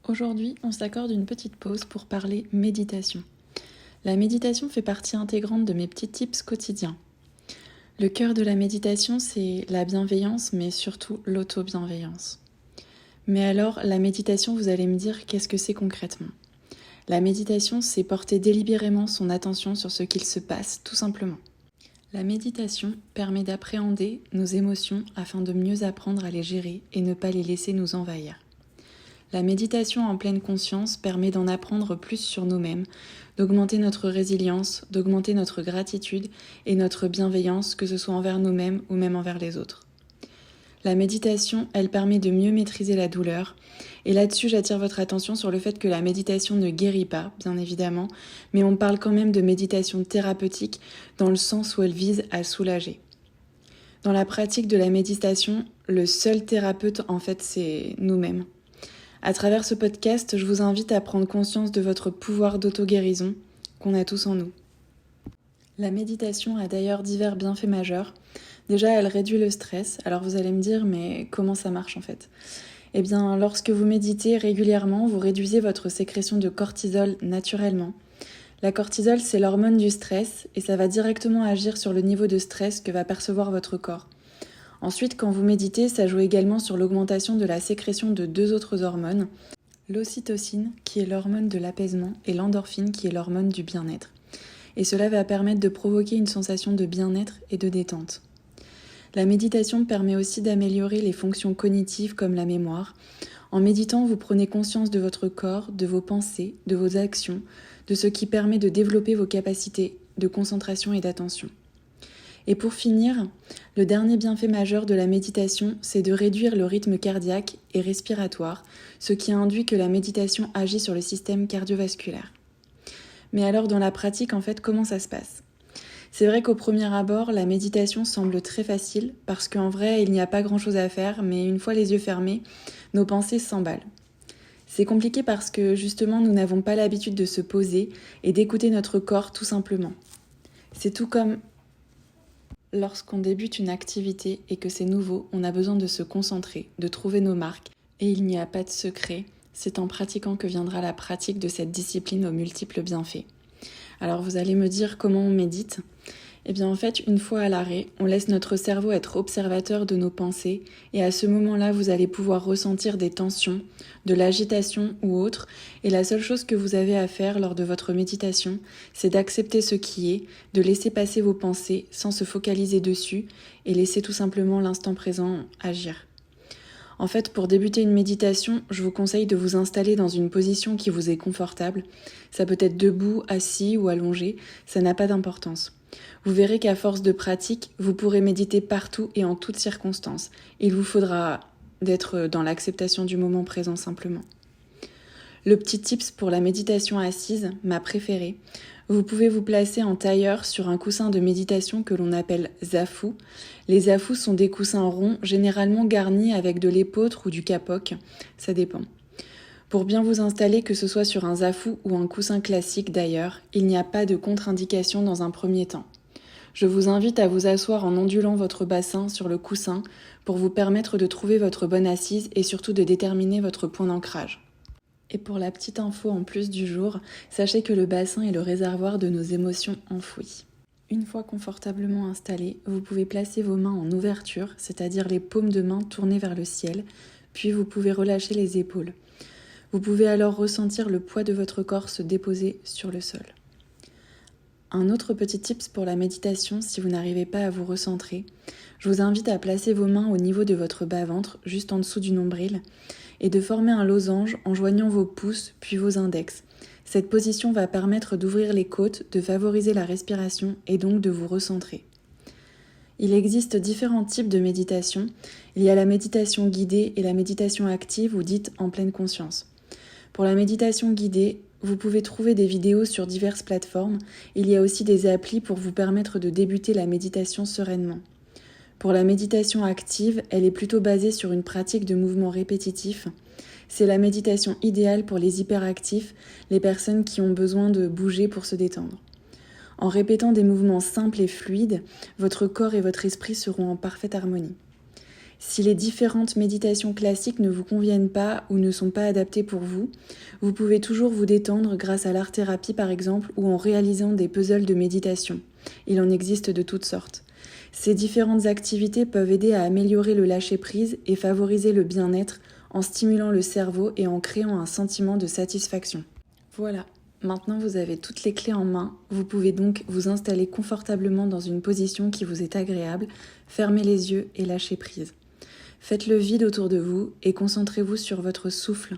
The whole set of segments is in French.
Aujourd'hui, on s'accorde une petite pause pour parler méditation. La méditation fait partie intégrante de mes petits tips quotidiens. Le cœur de la méditation, c'est la bienveillance, mais surtout l'auto-bienveillance. Mais alors, la méditation, vous allez me dire, qu'est-ce que c'est concrètement ? La méditation, c'est porter délibérément son attention sur ce qu'il se passe, tout simplement. La méditation permet d'appréhender nos émotions afin de mieux apprendre à les gérer et ne pas les laisser nous envahir. La méditation en pleine conscience permet d'en apprendre plus sur nous-mêmes, d'augmenter notre résilience, d'augmenter notre gratitude et notre bienveillance, que ce soit envers nous-mêmes ou même envers les autres. La méditation, elle permet de mieux maîtriser la douleur. Et là-dessus, j'attire votre attention sur le fait que la méditation ne guérit pas, bien évidemment, mais on parle quand même de méditation thérapeutique dans le sens où elle vise à soulager. Dans la pratique de la méditation, le seul thérapeute, en fait, c'est nous-mêmes. À travers ce podcast, je vous invite à prendre conscience de votre pouvoir d'auto-guérison qu'on a tous en nous. La méditation a d'ailleurs divers bienfaits majeurs. Déjà, elle réduit le stress. Alors vous allez me dire, mais comment ça marche en fait ? Eh bien, lorsque vous méditez régulièrement, vous réduisez votre sécrétion de cortisol naturellement. La cortisol, c'est l'hormone du stress et ça va directement agir sur le niveau de stress que va percevoir votre corps. Ensuite, quand vous méditez, ça joue également sur l'augmentation de la sécrétion de deux autres hormones, l'ocytocine, qui est l'hormone de l'apaisement, et l'endorphine, qui est l'hormone du bien-être. Et cela va permettre de provoquer une sensation de bien-être et de détente. La méditation permet aussi d'améliorer les fonctions cognitives comme la mémoire. En méditant, vous prenez conscience de votre corps, de vos pensées, de vos actions, de ce qui permet de développer vos capacités de concentration et d'attention. Et pour finir, le dernier bienfait majeur de la méditation, c'est de réduire le rythme cardiaque et respiratoire, ce qui induit que la méditation agit sur le système cardiovasculaire. Mais alors dans la pratique, en fait, comment ça se passe ? C'est vrai qu'au premier abord, la méditation semble très facile, parce qu'en vrai, il n'y a pas grand-chose à faire, mais une fois les yeux fermés, nos pensées s'emballent. C'est compliqué parce que justement, nous n'avons pas l'habitude de se poser et d'écouter notre corps tout simplement. C'est tout comme lorsqu'on débute une activité et que c'est nouveau, on a besoin de se concentrer, de trouver nos marques. Et il n'y a pas de secret, c'est en pratiquant que viendra la pratique de cette discipline aux multiples bienfaits. Alors vous allez me dire comment on médite ? Eh bien en fait, une fois à l'arrêt, on laisse notre cerveau être observateur de nos pensées et à ce moment-là, vous allez pouvoir ressentir des tensions, de l'agitation ou autre. Et la seule chose que vous avez à faire lors de votre méditation, c'est d'accepter ce qui est, de laisser passer vos pensées sans se focaliser dessus et laisser tout simplement l'instant présent agir. En fait, pour débuter une méditation, je vous conseille de vous installer dans une position qui vous est confortable. Ça peut être debout, assis ou allongé, ça n'a pas d'importance. Vous verrez qu'à force de pratique, vous pourrez méditer partout et en toutes circonstances. Il vous faudra d'être dans l'acceptation du moment présent simplement. Le petit tips pour la méditation assise, ma préférée, vous pouvez vous placer en tailleur sur un coussin de méditation que l'on appelle zafu. Les zafus sont des coussins ronds, généralement garnis avec de l'épeautre ou du kapok, ça dépend. Pour bien vous installer, que ce soit sur un zafu ou un coussin classique d'ailleurs, il n'y a pas de contre-indication dans un premier temps. Je vous invite à vous asseoir en ondulant votre bassin sur le coussin pour vous permettre de trouver votre bonne assise et surtout de déterminer votre point d'ancrage. Et pour la petite info en plus du jour, sachez que le bassin est le réservoir de nos émotions enfouies. Une fois confortablement installé, vous pouvez placer vos mains en ouverture, c'est-à-dire les paumes de main tournées vers le ciel, puis vous pouvez relâcher les épaules. Vous pouvez alors ressentir le poids de votre corps se déposer sur le sol. Un autre petit tips pour la méditation, si vous n'arrivez pas à vous recentrer, je vous invite à placer vos mains au niveau de votre bas-ventre, juste en dessous du nombril, et de former un losange en joignant vos pouces puis vos index. Cette position va permettre d'ouvrir les côtes, de favoriser la respiration et donc de vous recentrer. Il existe différents types de méditation. Il y a la méditation guidée et la méditation active ou dite en pleine conscience. Pour la méditation guidée, vous pouvez trouver des vidéos sur diverses plateformes. Il y a aussi des applis pour vous permettre de débuter la méditation sereinement. Pour la méditation active, elle est plutôt basée sur une pratique de mouvements répétitifs. C'est la méditation idéale pour les hyperactifs, les personnes qui ont besoin de bouger pour se détendre. En répétant des mouvements simples et fluides, votre corps et votre esprit seront en parfaite harmonie. Si les différentes méditations classiques ne vous conviennent pas ou ne sont pas adaptées pour vous, vous pouvez toujours vous détendre grâce à l'art-thérapie par exemple ou en réalisant des puzzles de méditation. Il en existe de toutes sortes. Ces différentes activités peuvent aider à améliorer le lâcher-prise et favoriser le bien-être en stimulant le cerveau et en créant un sentiment de satisfaction. Voilà, maintenant vous avez toutes les clés en main, vous pouvez donc vous installer confortablement dans une position qui vous est agréable, fermez les yeux et lâchez prise. Faites le vide autour de vous et concentrez-vous sur votre souffle.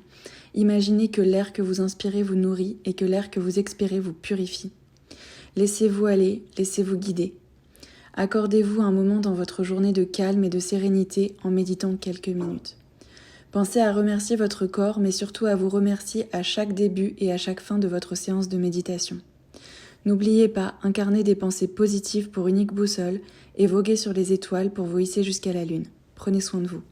Imaginez que l'air que vous inspirez vous nourrit et que l'air que vous expirez vous purifie. Laissez-vous aller, laissez-vous guider. Accordez-vous un moment dans votre journée de calme et de sérénité en méditant quelques minutes. Pensez à remercier votre corps, mais surtout à vous remercier à chaque début et à chaque fin de votre séance de méditation. N'oubliez pas, incarnez des pensées positives pour unique boussole et voguez sur les étoiles pour vous hisser jusqu'à la lune. Prenez soin de vous.